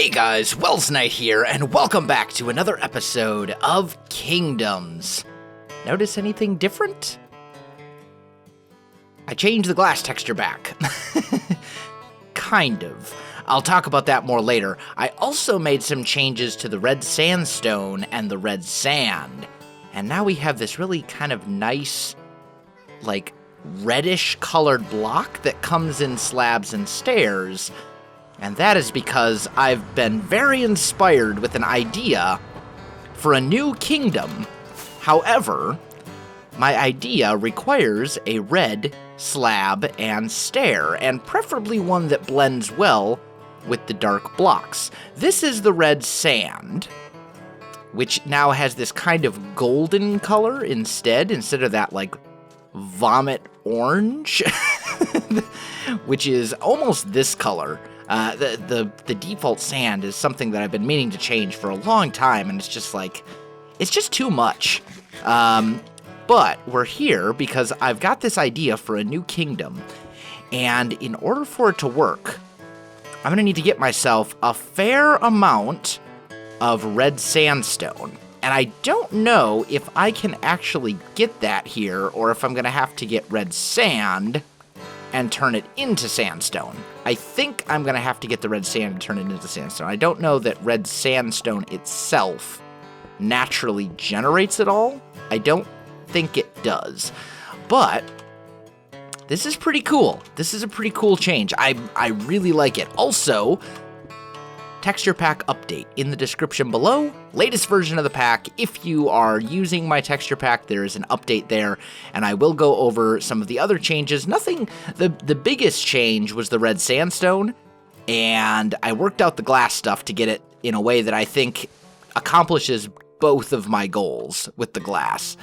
Hey guys, Welsknight here, and welcome back to another episode of Kingdoms. Notice anything different? I changed the glass texture back. Kind of. I'll talk about that more later. I also made some changes to the red sandstone and the red sand. And now we have this really kind of nice, like, reddish colored block that comes in slabs and stairs. And that is because I've been very inspired with an idea for a new kingdom. However, my idea requires a red slab and stair, and preferably one that blends well with the dark blocks. This is the red sand, which now has this kind of golden color instead of that, like, vomit orange, which is almost this color. The default sand is something that I've been meaning to change for a long time, and it's just too much. But we're here because I've got this idea for a new kingdom, and in order for it to work, I'm going to need to get myself a fair amount of red sandstone. And I don't know if I can actually get that here, or if I'm going to have to get red sand and turn it into sandstone. I think I'm going to have to get the red sand and turn it into sandstone. I don't know that red sandstone itself naturally generates it all. I don't think it does. But this is pretty cool. This is a pretty cool change. I really like it. Also, texture pack update in the description below. Latest version of the pack. If you are using my texture pack, there is an update there, and I will go over some of the other changes. Nothing, the biggest change was the red sandstone, and I worked out the glass stuff to get it in a way that I think accomplishes both of my goals with the glass.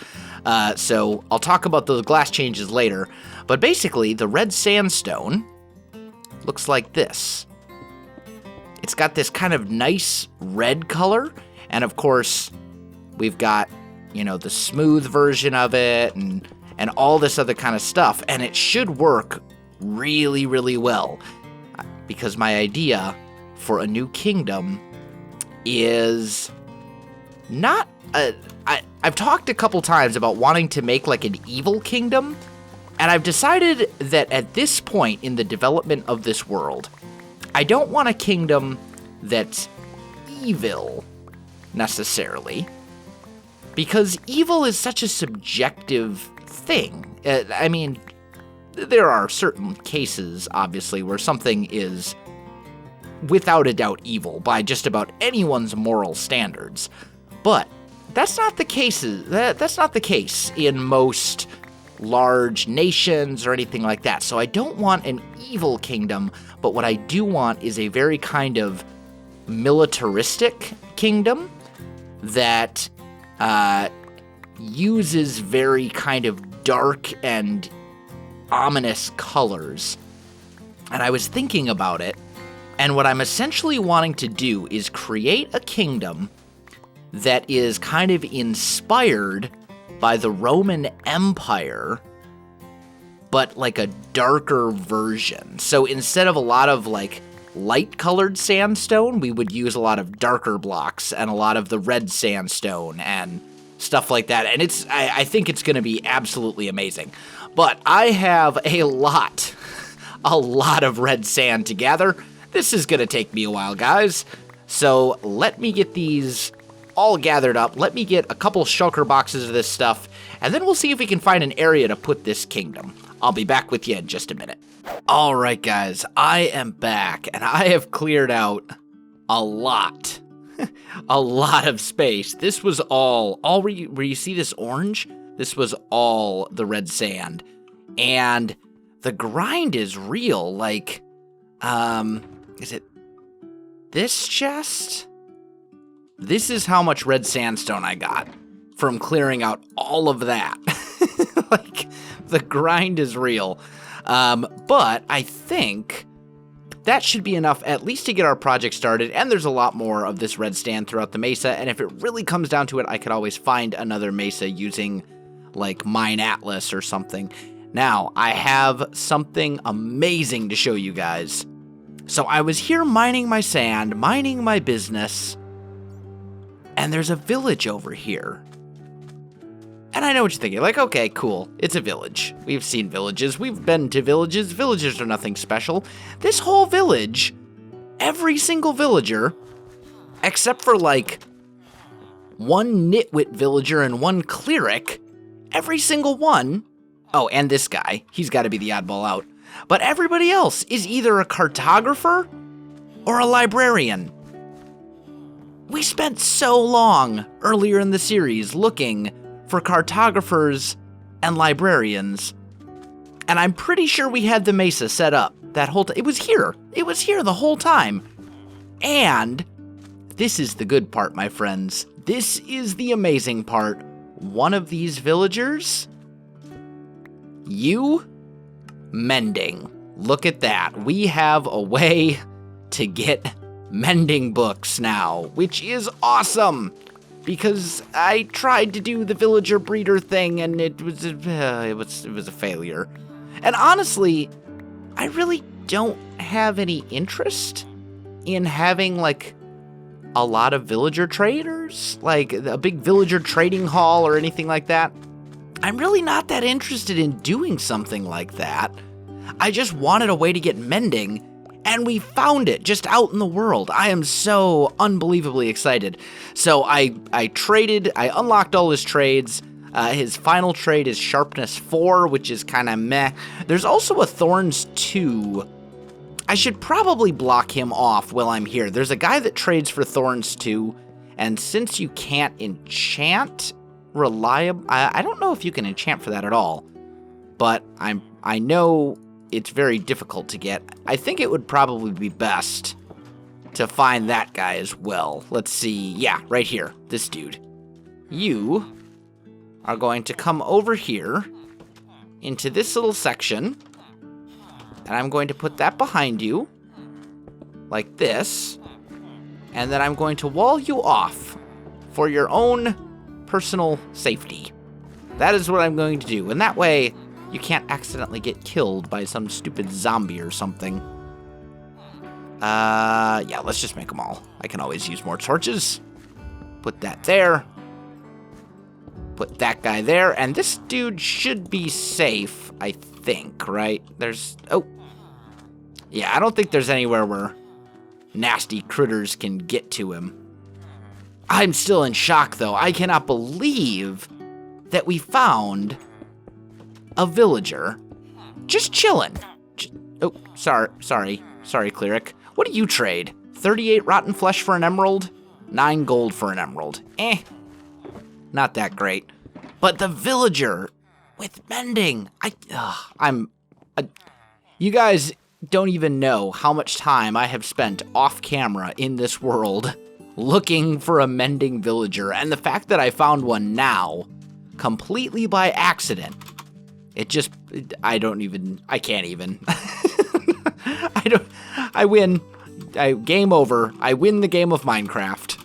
So I'll talk about those glass changes later, but basically the red sandstone looks like this. It's got this kind of nice red color, and of course, we've got, you know, the smooth version of it, and all this other kind of stuff, and it should work really, really well, because my idea for a new kingdom is not I've talked a couple times about wanting to make like an evil kingdom, and I've decided that at this point in the development of this world, I don't want a kingdom that's evil, necessarily, because evil is such a subjective thing. I mean, there are certain cases, obviously, where something is without a doubt evil by just about anyone's moral standards, but that's not the case. That's not the case in most large nations or anything like that. So I don't want an evil kingdom, but what I do want is a very kind of militaristic kingdom that uses very kind of dark and ominous colors. And I was thinking about it, and what I'm essentially wanting to do is create a kingdom that is kind of inspired by the Roman Empire, but like a darker version. So instead of a lot of like light-colored sandstone, we would use a lot of darker blocks and a lot of the red sandstone and stuff like that. And I think it's going to be absolutely amazing. But I have a lot of red sand to gather. This is going to take me a while, guys. So let me get these all gathered up. Let me get a couple shulker boxes of this stuff, and then we'll see if we can find an area to put this kingdom. I'll be back with you in just a minute. All right, guys, I am back, and I have cleared out a lot, a lot of space. This was all where you see this orange, this was all the red sand, and the grind is real. Like, is it this chest? This is how much red sandstone I got from clearing out all of that. Like, the grind is real. But I think that should be enough at least to get our project started, and there's a lot more of this red sand throughout the mesa, and if it really comes down to it, I could always find another mesa using, like, Mine Atlas or something. Now, I have something amazing to show you guys. So I was here mining my sand, minding my business, and there's a village over here. And I know what you're thinking, like, okay, cool, it's a village. We've seen villages, we've been to villages, villages are nothing special. This whole village, every single villager, except for like one nitwit villager and one cleric, every single one, oh, and this guy, he's gotta be the oddball out, but everybody else is either a cartographer or a librarian. We spent so long earlier in the series looking for cartographers and librarians, and I'm pretty sure we had the mesa set up that whole time. It was here the whole time. And this is the good part, my friends. This is the amazing part. One of these villagers, mending. Look at that. We have a way to get mending books now, which is awesome. Because I tried to do the villager breeder thing and it was a failure. And honestly, I really don't have any interest in having like a lot of villager traders, like a big villager trading hall or anything like that. I'm really not that interested in doing something like that. I just wanted a way to get mending, and we found it just out in the world. I am so unbelievably excited. So I unlocked all his trades. His final trade is Sharpness 4, which is kind of meh. There's also a Thorns 2. I should probably block him off while I'm here. There's a guy that trades for Thorns 2, and since you can't enchant reliable, I don't know if you can enchant for that at all, but I know it's very difficult to get. I think it would probably be best to find that guy as well. Let's see. Yeah, right here. This dude. You are going to come over here into this little section, and I'm going to put that behind you like this, and then I'm going to wall you off for your own personal safety. That is what I'm going to do, and that way you can't accidentally get killed by some stupid zombie or something. Yeah, let's just make them all. I can always use more torches. Put that there. Put that guy there, and this dude should be safe, I think, right? Oh. Yeah, I don't think there's anywhere where nasty critters can get to him. I'm still in shock, though. I cannot believe that we found a villager just chilling. Oh, sorry, cleric. What do you trade? 38 rotten flesh for an emerald? 9 gold for an emerald. Not that great. But the villager with mending. You guys don't even know how much time I have spent off camera in this world looking for a mending villager, and the fact that I found one now, completely by accident, I can't even. I win. Game over. I win the game of Minecraft.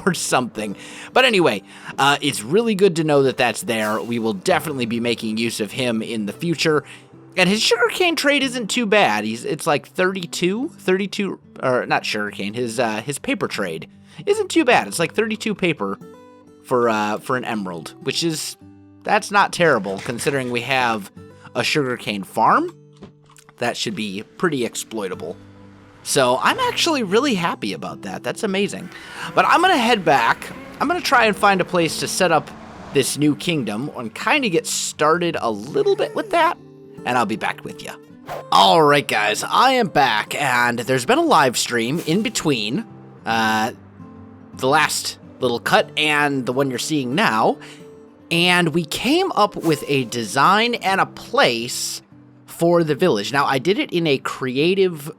Or something. But anyway, it's really good to know that that's there. We will definitely be making use of him in the future. And his sugarcane trade isn't too bad. It's like 32, or not sugarcane, his paper trade isn't too bad. It's like 32 paper for an emerald, that's not terrible considering we have a sugarcane farm. That should be pretty exploitable. So I'm actually really happy about that. That's amazing. But I'm going to head back. I'm going to try and find a place to set up this new kingdom and kind of get started a little bit with that. And I'll be back with you. All right, guys, I am back, and there's been a live stream in between the last little cut and the one you're seeing now, and we came up with a design and a place for the village. Now, I did it in a creative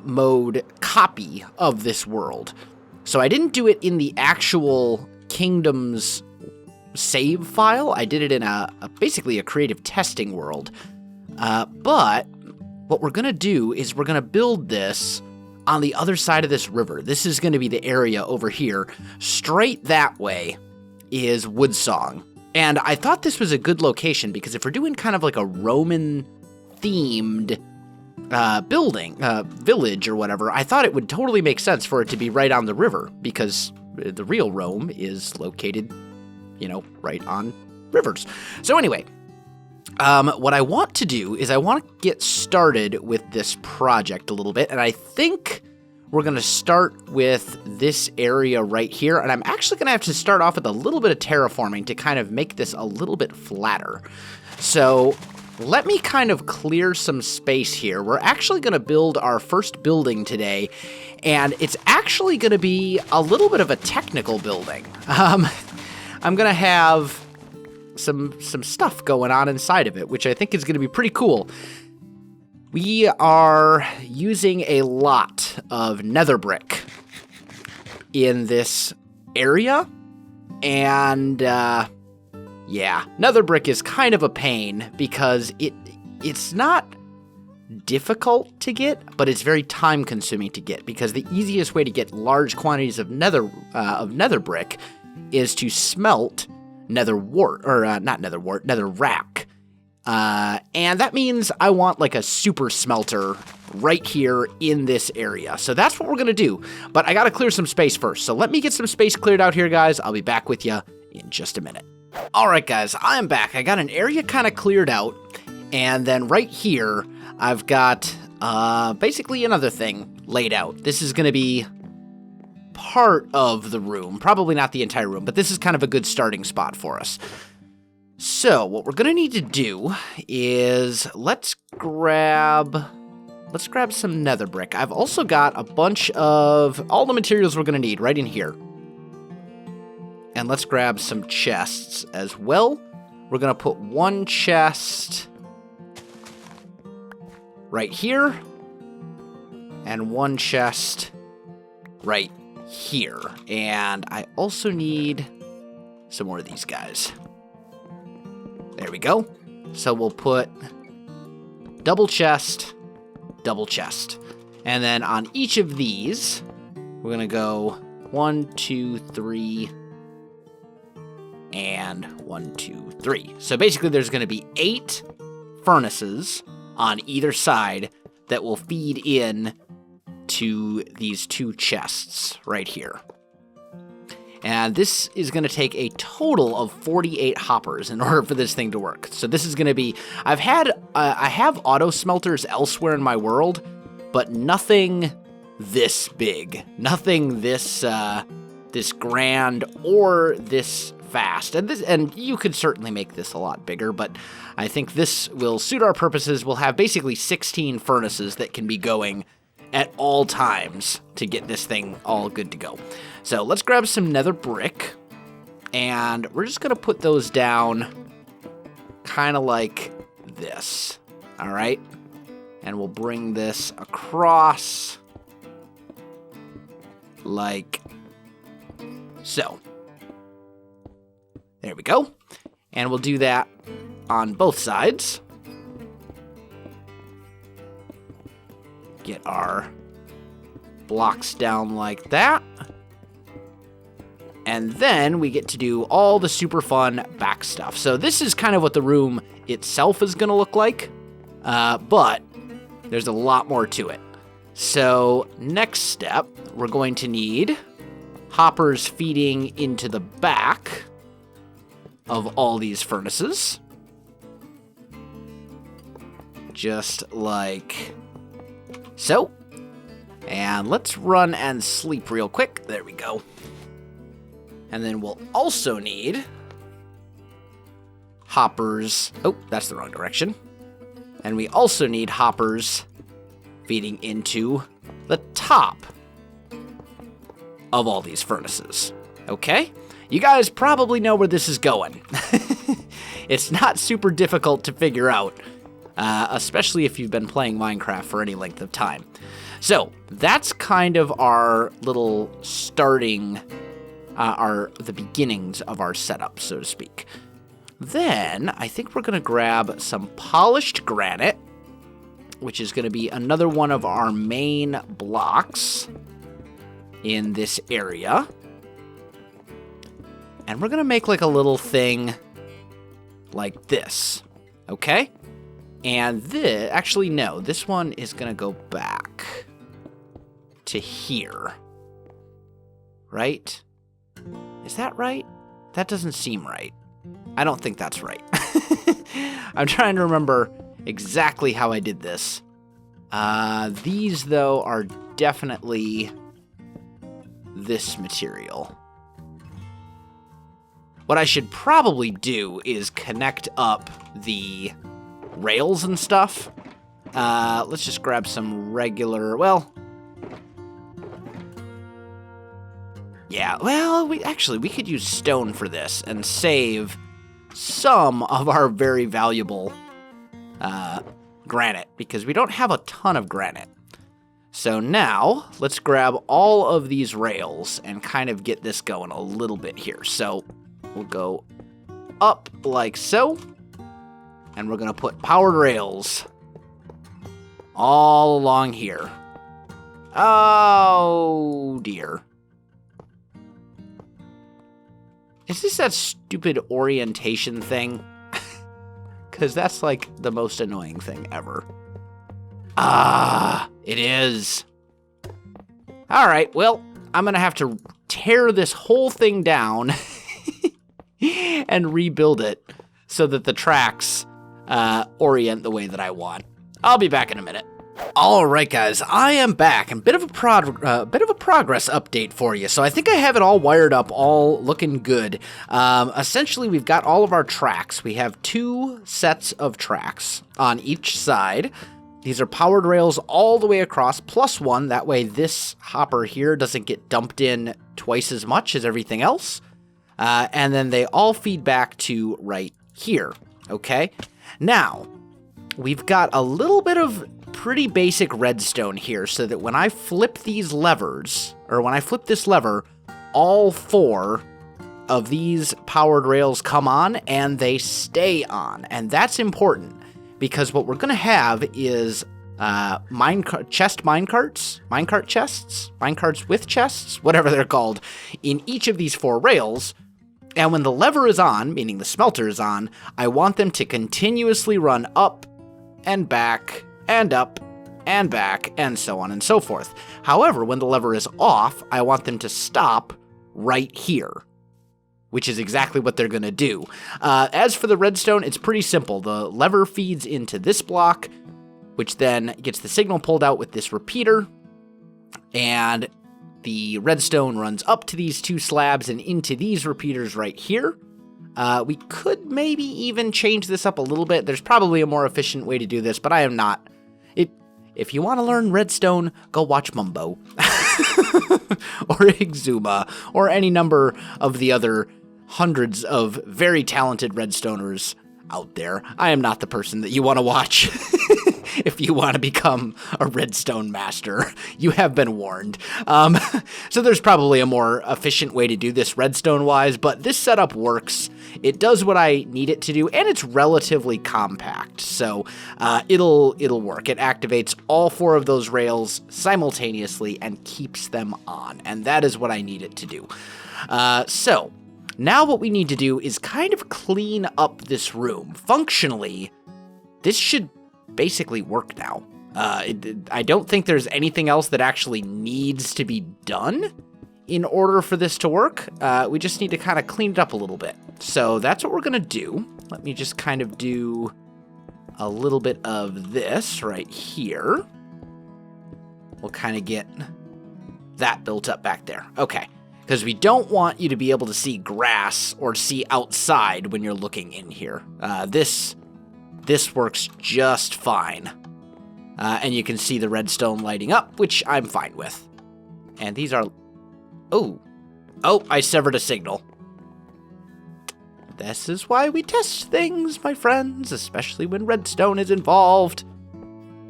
mode copy of this world, so I didn't do it in the actual kingdom's save file. I did it in basically a creative testing world. But what we're going to do is we're going to build this on the other side of this river. This is going to be the area over here. Straight that way is Woodsong. And I thought this was a good location because if we're doing kind of like a Roman-themed village or whatever, I thought it would totally make sense for it to be right on the river, because the real Rome is located, right on rivers. So anyway, what I want to do is I want to get started with this project a little bit, and I think we're going to start with this area right here, and I'm actually going to have to start off with a little bit of terraforming to kind of make this a little bit flatter. So let me kind of clear some space here. We're actually going to build our first building today, and it's actually going to be a little bit of a technical building. I'm going to have some stuff going on inside of it, which I think is going to be pretty cool. We are using a lot of nether brick in this area, and yeah, nether brick is kind of a pain because it's not difficult to get, but it's very time consuming to get, because the easiest way to get large quantities of nether brick is to smelt nether rack. And that means I want like a super smelter right here in this area. So that's what we're going to do. But I got to clear some space first. So let me get some space cleared out here, guys. I'll be back with you in just a minute. All right, guys, I'm back. I got an area kind of cleared out. And then right here, I've got basically another thing laid out. This is going to be part of the room. Probably not the entire room, but this is kind of a good starting spot for us. So what we're going to need to do is let's grab some nether brick. I've also got a bunch of all the materials we're going to need right in here. And let's grab some chests as well. We're going to put one chest right here and one chest right here. And I also need some more of these guys. There we go. So we'll put double chest. And then on each of these, we're going to go 1, 2, 3, and 1, 2, 3. So basically there's going to be 8 furnaces on either side that will feed in to these 2 chests right here. And this is going to take a total of 48 hoppers in order for this thing to work. So this is going to be, I have auto smelters elsewhere in my world, but nothing this big, nothing this grand or this fast. And you could certainly make this a lot bigger, but I think this will suit our purposes. We'll have basically 16 furnaces that can be going at all times to get this thing all good to go. So let's grab some nether brick, and we're just going to put those down kind of like this, all right? And we'll bring this across like so. There we go. And we'll do that on both sides. Get our blocks down like that. And then we get to do all the super fun back stuff. So this is kind of what the room itself is going to look like, but there's a lot more to it. So next step, we're going to need hoppers feeding into the back of all these furnaces. Just like so. And let's run and sleep real quick. There we go. And then we'll also need hoppers. Oh, that's the wrong direction. And we also need hoppers feeding into the top of all these furnaces. Okay? You guys probably know where this is going. It's not super difficult to figure out, especially if you've been playing Minecraft for any length of time. So that's kind of our little starting, the beginnings of our setup, so to speak. Then I think we're going to grab some polished granite, which is going to be another one of our main blocks in this area. And we're going to make like a little thing like this, okay? And this, actually, no, this one is going to go back to here. Right? Is that right? That doesn't seem right. I don't think that's right. I'm trying to remember exactly how I did this. These, though, are definitely this material. What I should probably do is connect up the rails and stuff. Let's just grab some regular, well... Yeah, well, we could use stone for this and save some of our very valuable granite, because we don't have a ton of granite. So now, let's grab all of these rails and kind of get this going a little bit here. So, we'll go up like so, and we're going to put powered rails all along here. Oh, dear. Is this that stupid orientation thing? Because that's like the most annoying thing ever. Ah, it is. All right, well, I'm going to have to tear this whole thing down and rebuild it so that the tracks orient the way that I want. I'll be back in a minute. All right, guys, I am back, and bit of a progress update for you. So I think I have it all wired up, all looking good. Essentially, we've got all of our tracks. We have 2 sets of tracks on each side. These are powered rails all the way across, plus 1. That way, this hopper here doesn't get dumped in twice as much as everything else. And then they all feed back to right here. Okay, now we've got a little bit of pretty basic redstone here, so that when I flip these levers, or when I flip this lever, all 4 of these powered rails come on and they stay on. And that's important, because what we're going to have is minecart chests, with chests, whatever they're called, in each of these 4 rails. And when the lever is on, meaning the smelter is on, I want them to continuously run up and back and up and back and so on and so forth. However, when the lever is off, I want them to stop right here, which is exactly what they're going to do. As for the redstone, it's pretty simple. The lever feeds into this block, which then gets the signal pulled out with this repeater, and the redstone runs up to these 2 slabs and into these repeaters right here. We could maybe even change this up a little bit. There's probably a more efficient way to do this, but I am not. If you want to learn redstone, go watch Mumbo or Exuma or any number of the other hundreds of very talented redstoners out there. I am not the person that you want to watch. If you want to become a redstone master, you have been warned. So there's probably a more efficient way to do this redstone-wise, but this setup works. It does what I need it to do, and it's relatively compact, so it'll work. It activates all 4 of those rails simultaneously and keeps them on, and that is what I need it to do. So now what we need to do is kind of clean up this room. Functionally, this should basically work now. I don't think there's anything else that actually needs to be done in order for this to work. We just need to kind of clean it up a little bit. So that's what we're going to do. Let me just kind of do a little bit of this right here. We'll kind of get that built up back there. Okay. Because we don't want you to be able to see grass or see outside when you're looking in here. This works just fine. And you can see the redstone lighting up, which I'm fine with. And these are... Oh, I severed a signal. This is why we test things, my friends, especially when redstone is involved.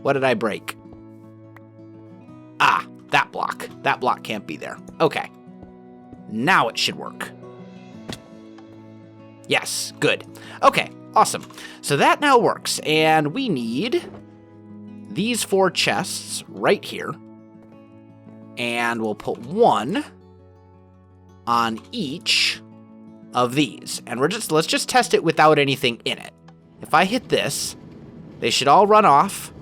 What did I break? Ah, that block. That block can't be there. Okay. Now it should work. Yes, good. Okay, awesome. So that now works, and we need these 4 chests right here, and we'll put 1 on each of these, and let's just test it without anything in it. If I hit this, They should all run off.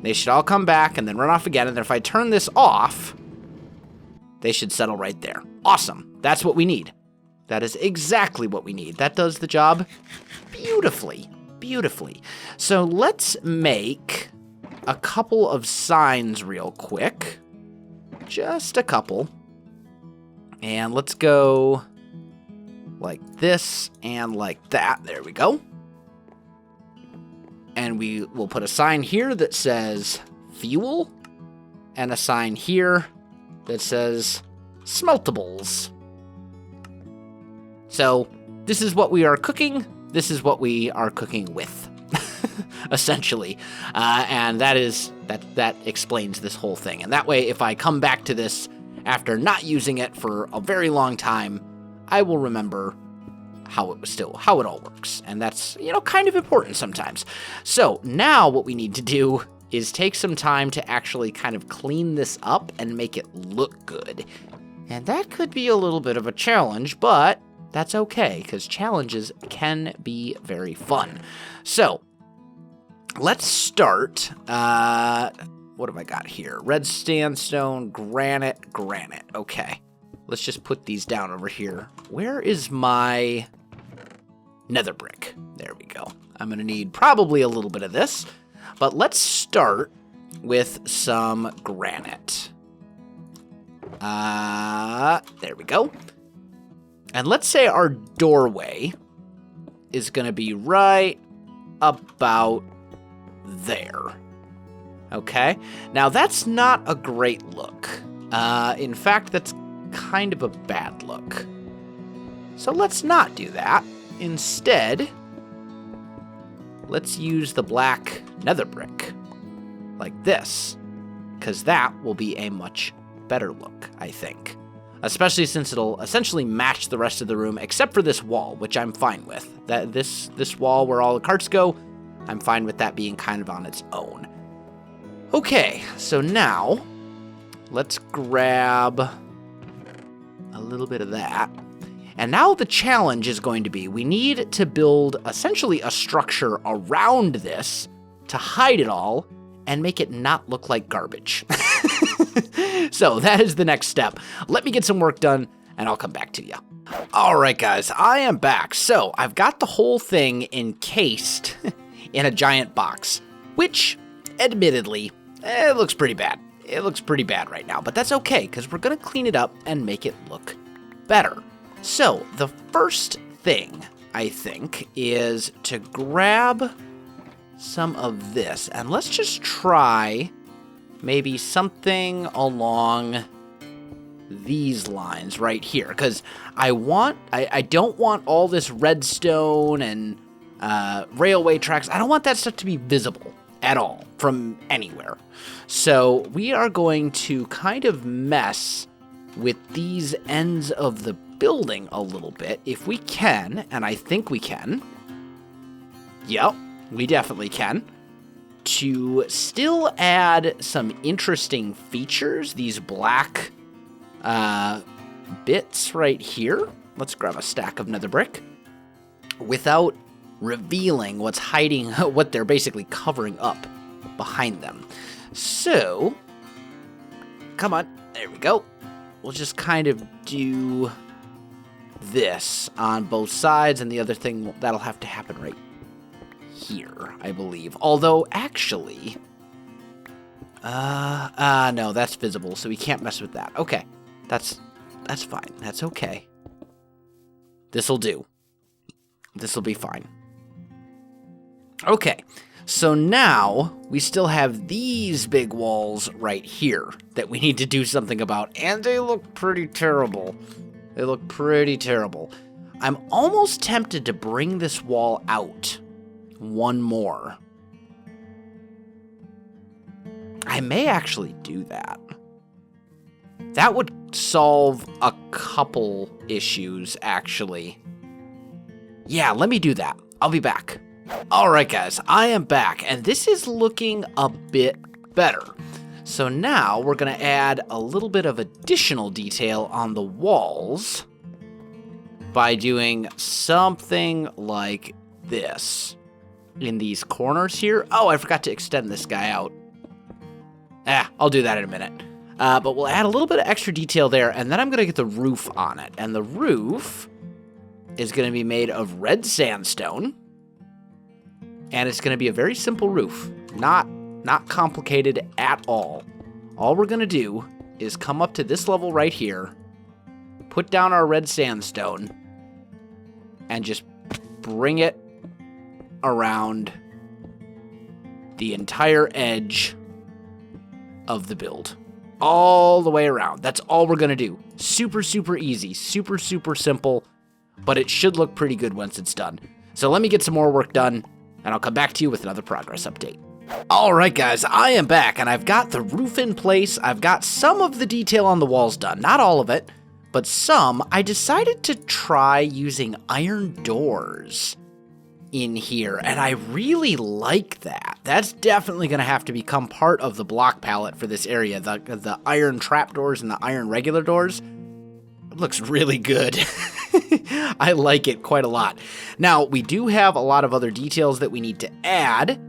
They should all come back and then run off again. And then if I turn this off, they should settle right there. Awesome. That's what we need. That is exactly what we need. That does the job beautifully. Beautifully. So let's make a couple of signs real quick. Just a couple. And let's go like this and like that. There we go. And we will put a sign here that says fuel and a sign here that says smeltables. So this is what we are cooking. This is what we are cooking with, essentially. And that explains this whole thing. And that way, if I come back to this after not using it for a very long time, I will remember how it all works. And that's, kind of important sometimes. So now what we need to do is take some time to actually kind of clean this up and make it look good. And that could be a little bit of a challenge, but that's okay, because challenges can be very fun. So let's start. What have I got here? Red sandstone, granite. Okay. Let's just put these down over here. Where is my nether brick? There we go. I'm going to need probably a little bit of this, but let's start with some granite. There we go. And let's say our doorway is going to be right about there. Okay? Now, that's not a great look. In fact, that's kind of a bad look. So let's not do that. Instead, let's use the black nether brick like this, because that will be a much better look, I think. Especially since it'll essentially match the rest of the room, except for this wall, which I'm fine with. That this wall where all the carts go, I'm fine with that being kind of on its own. Okay, so now let's grab a little bit of that. And now the challenge is going to be, we need to build essentially a structure around this to hide it all and make it not look like garbage. So that is the next step. Let me get some work done, and I'll come back to you. All right, guys, I am back. So I've got the whole thing encased in a giant box, which, admittedly, it looks pretty bad. It looks pretty bad right now, but that's okay, because we're going to clean it up and make it look better. So the first thing, I think, is to grab some of this, and let's just try maybe something along these lines right here, because I don't want all this redstone and railway tracks. I don't want that stuff to be visible at all from anywhere. So we are going to kind of mess with these ends of the building a little bit if we can, and I think we can. Yep, we definitely can. To still add some interesting features, these black bits right here. Let's grab a stack of nether brick without revealing what's hiding, what they're basically covering up behind them. So, come on, there we go. We'll just kind of do this on both sides, and the other thing, that'll have to happen right here, I believe. Although, actually, no, that's visible, so we can't mess with that. Okay, that's fine. That's okay. This'll do. This'll be fine. Okay, so now we still have these big walls right here that we need to do something about, and they look pretty terrible. They look pretty terrible. I'm almost tempted to bring this wall out one more. I may actually do that. That would solve a couple issues, actually. Yeah, let me do that. I'll be back. All right, guys, I am back, and this is looking a bit better. So now we're going to add a little bit of additional detail on the walls by doing something like this. in these corners here. Oh, I forgot to extend this guy out. I'll do that in a minute. But we'll add a little bit of extra detail there, and then I'm going to get the roof on it. And the roof is going to be made of red sandstone, and it's going to be a very simple roof. Not complicated at all. All we're going to do is come up to this level right here, put down our red sandstone, and just bring it around the entire edge of the build. All the way around. That's all we're going to do. Super, super easy. Super, super simple. But it should look pretty good once it's done. So let me get some more work done, and I'll come back to you with another progress update. Alright guys, I am back, and I've got the roof in place. I've got some of the detail on the walls done. Not all of it, but some. I decided to try using iron doors in here, and I really like that. That's definitely going to have to become part of the block palette for this area. The iron trapdoors and the iron regular doors. It looks really good. I like it quite a lot. Now, we do have a lot of other details that we need to add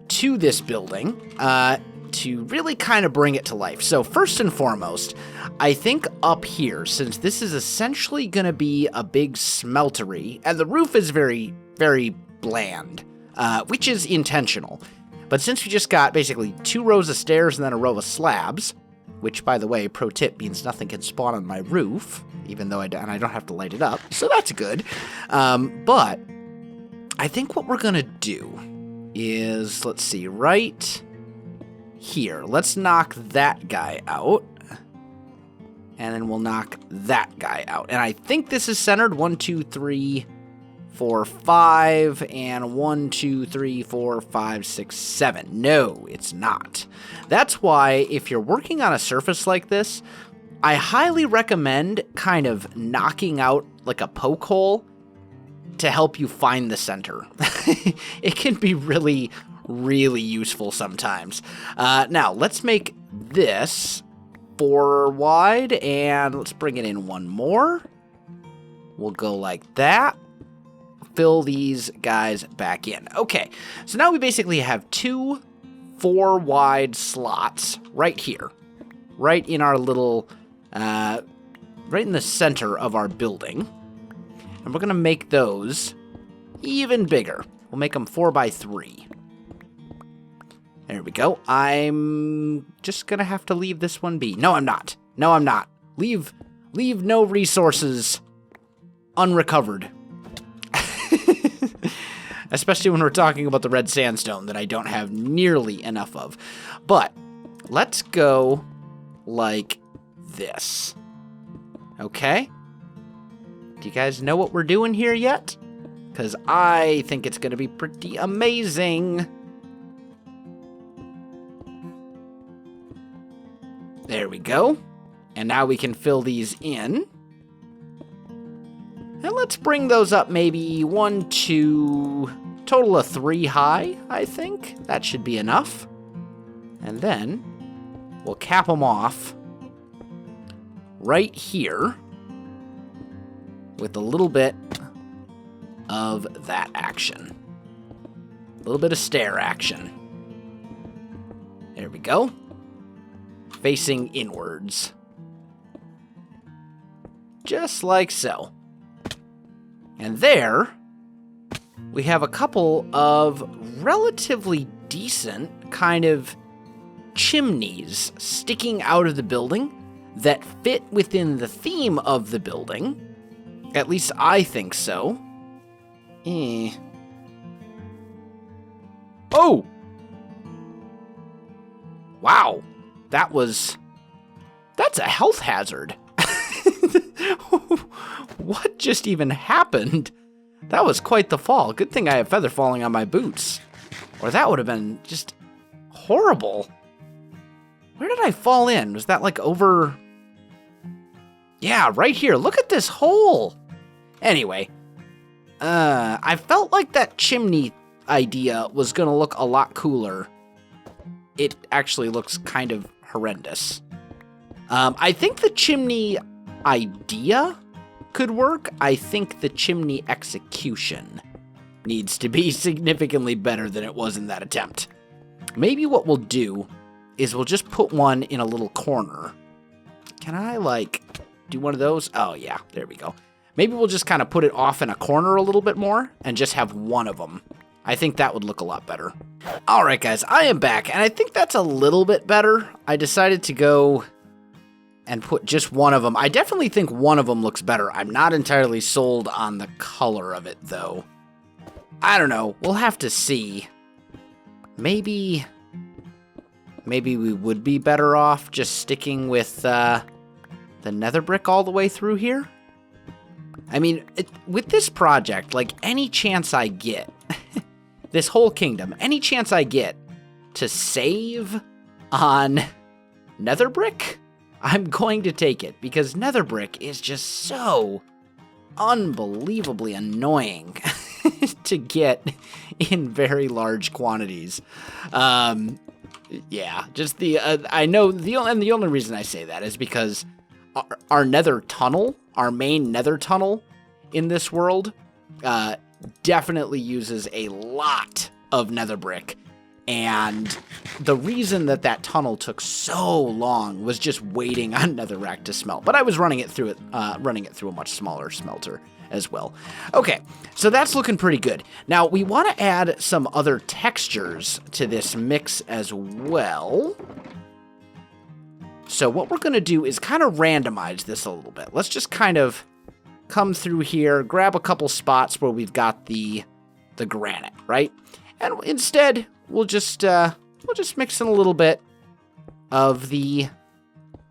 to this building to really kind of bring it to life. So first and foremost, I think up here, since this is essentially going to be a big smeltery, and the roof is very, very bland, which is intentional. But since we just got basically 2 rows of stairs and then a row of slabs, which, by the way, pro tip, means nothing can spawn on my roof, even though I don't have to light it up, so that's good. But I think what we're going to do is, let's see, right here. Let's knock that guy out, and then we'll knock that guy out. And I think this is centered 1, 2, 3, 4, 5, and 1, 2, 3, 4, 5, 6, 7. No, it's not. That's why if you're working on a surface like this, I highly recommend kind of knocking out like a poke hole to help you find the center. It can be really, really useful sometimes. Now, let's make this 4 wide, and let's bring it in 1 more. We'll go like that. Fill these guys back in. Okay, so now we basically have 2 4 wide slots right here, right in our little, right in the center of our building. And we're going to make those even bigger. We'll make them 4 by 3. There we go. I'm just going to have to leave this one be. No, I'm not. No, I'm not. Leave no resources unrecovered. Especially when we're talking about the red sandstone that I don't have nearly enough of. But let's go like this. Okay? Do you guys know what we're doing here yet? Because I think it's going to be pretty amazing. There we go. And now we can fill these in. And let's bring those up maybe 1, 2, total of 3 high, I think. That should be enough. And then we'll cap them off right here with a little bit of that action. A little bit of stair action. There we go. Facing inwards. Just like so. And there, we have a couple of relatively decent kind of chimneys sticking out of the building that fit within the theme of the building. At least I think so. Oh! Wow. That's a health hazard. What just even happened? That was quite the fall. Good thing I have feather falling on my boots. Or that would have been just horrible. Where did I fall in? Was that like over... Yeah, right here. Look at this hole. Anyway, I felt like that chimney idea was going to look a lot cooler. It actually looks kind of horrendous. I think the chimney idea could work. I think the chimney execution needs to be significantly better than it was in that attempt. Maybe what we'll do is we'll just put one in a little corner. Can I, like, do one of those? Oh, yeah, there we go. Maybe we'll just kind of put it off in a corner a little bit more and just have one of them. I think that would look a lot better. All right, guys, I am back, and I think that's a little bit better. I decided to go and put just one of them. I definitely think one of them looks better. I'm not entirely sold on the color of it, though. I don't know. We'll have to see. Maybe we would be better off just sticking with the nether brick all the way through here. I mean, with this project, like, any chance I get, this whole kingdom, any chance I get to save on nether brick, I'm going to take it, because nether brick is just so unbelievably annoying to get in very large quantities. Yeah, just I know the only reason I say that is because our nether tunnel, our main nether tunnel in this world, definitely uses a lot of nether brick. And the reason that tunnel took so long was just waiting on netherrack to smelt. But I was running it through a much smaller smelter as well. Okay, so that's looking pretty good. Now, we want to add some other textures to this mix as well. So what we're going to do is kind of randomize this a little bit. Let's just kind of come through here, grab a couple spots where we've got the granite, right? And instead, we'll just mix in a little bit of the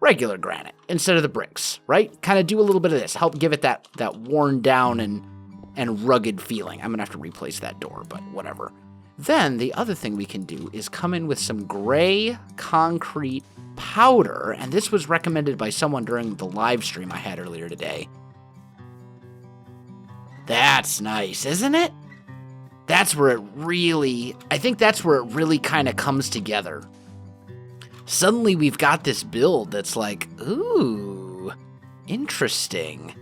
regular granite instead of the bricks, right? Kind of do a little bit of this, help give it that worn down and rugged feeling. I'm gonna have to replace that door, but whatever. Then the other thing we can do is come in with some gray concrete powder, and this was recommended by someone during the live stream I had earlier today. That's nice, isn't it? That's where I think that's where it really kind of comes together. Suddenly we've got this build that's like, ooh, interesting.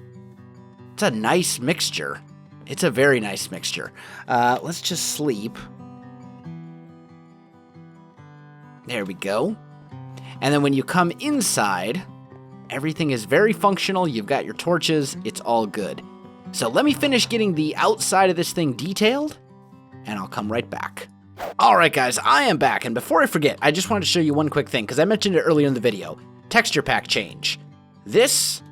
It's a nice mixture. It's a very nice mixture. Let's just sleep. There we go. And then when you come inside, everything is very functional. You've got your torches. It's all good. So let me finish getting the outside of this thing detailed, and I'll come right back. All right, guys, I am back, and before I forget, I just wanted to show you one quick thing, because I mentioned it earlier in the video. Texture pack change. This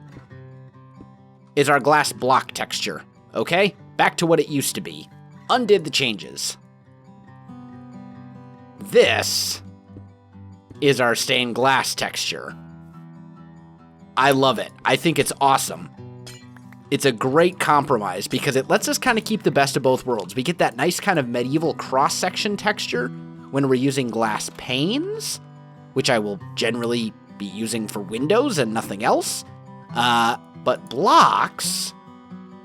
is our glass block texture, okay? Back to what it used to be. Undid the changes. This is our stained glass texture. I love it. I think it's awesome. It's a great compromise because it lets us kind of keep the best of both worlds. We get that nice kind of medieval cross-section texture when we're using glass panes, which I will generally be using for windows and nothing else. But blocks,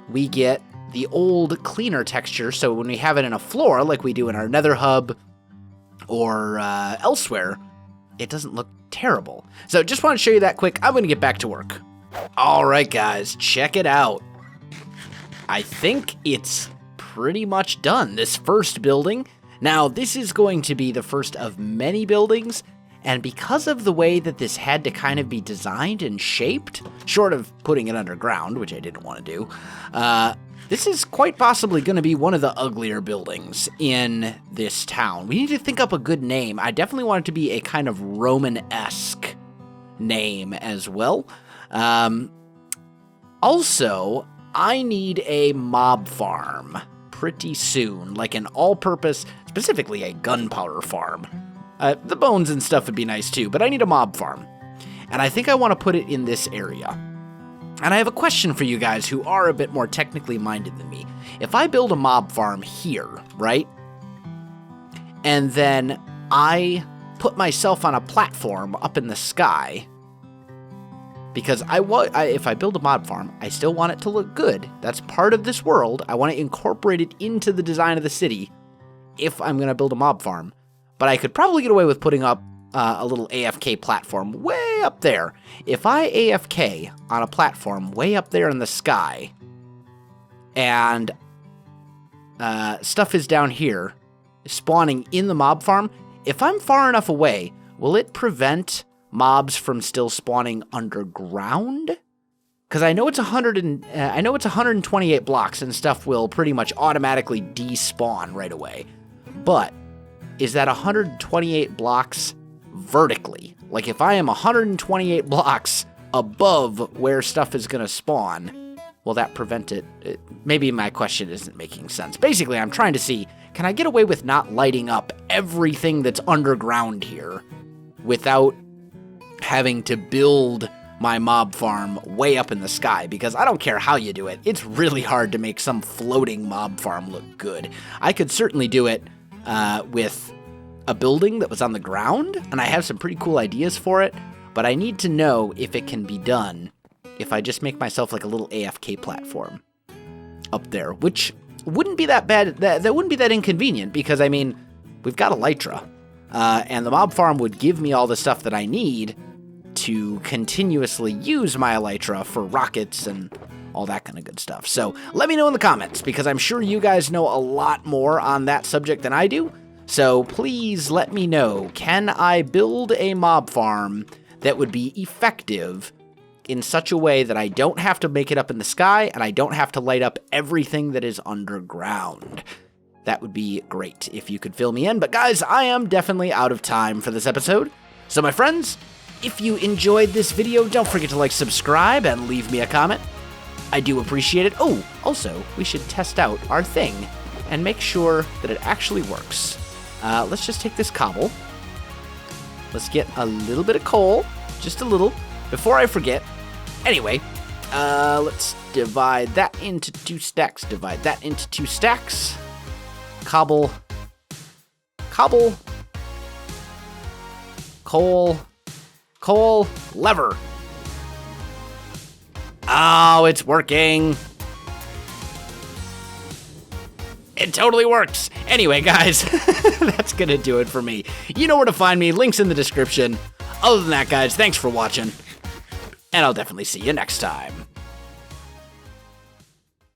we get the old, cleaner texture, so when we have it in a floor, like we do in our nether hub or elsewhere, it doesn't look terrible. So just want to show you that quick. I'm going to get back to work. All right, guys, check it out. I think it's pretty much done, this first building. Now, this is going to be the first of many buildings, and because of the way that this had to kind of be designed and shaped, short of putting it underground, which I didn't want to do, this is quite possibly going to be one of the uglier buildings in this town. We need to think up a good name. I definitely want it to be a kind of Roman-esque name as well. Also, I need a mob farm pretty soon, like an all-purpose, specifically a gunpowder farm. The bones and stuff would be nice too, but I need a mob farm. And I think I want to put it in this area. And I have a question for you guys who are a bit more technically minded than me. If I build a mob farm here, right? And then I put myself on a platform up in the sky, because if I build a mob farm, I still want it to look good. That's part of this world. I want to incorporate it into the design of the city if I'm going to build a mob farm. But I could probably get away with putting up a little AFK platform way up there. If I AFK on a platform way up there in the sky, and stuff is down here, spawning in the mob farm, if I'm far enough away, will it prevent mobs from still spawning underground? Because I know it's 128 blocks and stuff will pretty much automatically despawn right away. But is that 128 blocks vertically? Like if I am 128 blocks above where stuff is going to spawn, will that prevent it? Maybe my question isn't making sense. Basically, I'm trying to see, can I get away with not lighting up everything that's underground here without having to build my mob farm way up in the sky? Because I don't care how you do it, it's really hard to make some floating mob farm look good. I could certainly do it with a building that was on the ground, and I have some pretty cool ideas for it, but I need to know if it can be done if I just make myself like a little AFK platform up there, which wouldn't be that bad. That wouldn't be that inconvenient, because, I mean, we've got Elytra, and the mob farm would give me all the stuff that I need to continuously use my Elytra for rockets and all that kind of good stuff. So let me know in the comments, because I'm sure you guys know a lot more on that subject than I do. So please let me know, can I build a mob farm that would be effective in such a way that I don't have to make it up in the sky and I don't have to light up everything that is underground? That would be great if you could fill me in. But guys, I am definitely out of time for this episode. So my friends, if you enjoyed this video, don't forget to like, subscribe, and leave me a comment. I do appreciate it. Oh, also, we should test out our thing and make sure that it actually works. Let's just take this cobble. Let's get a little bit of coal, just a little, before I forget. Anyway, let's divide that into 2 stacks, divide that into 2 stacks. Cobble, cobble, coal, coal, lever. Oh, it's working. It totally works. Anyway, guys, that's going to do it for me. You know where to find me. Links in the description. Other than that, guys, thanks for watching, and I'll definitely see you next time.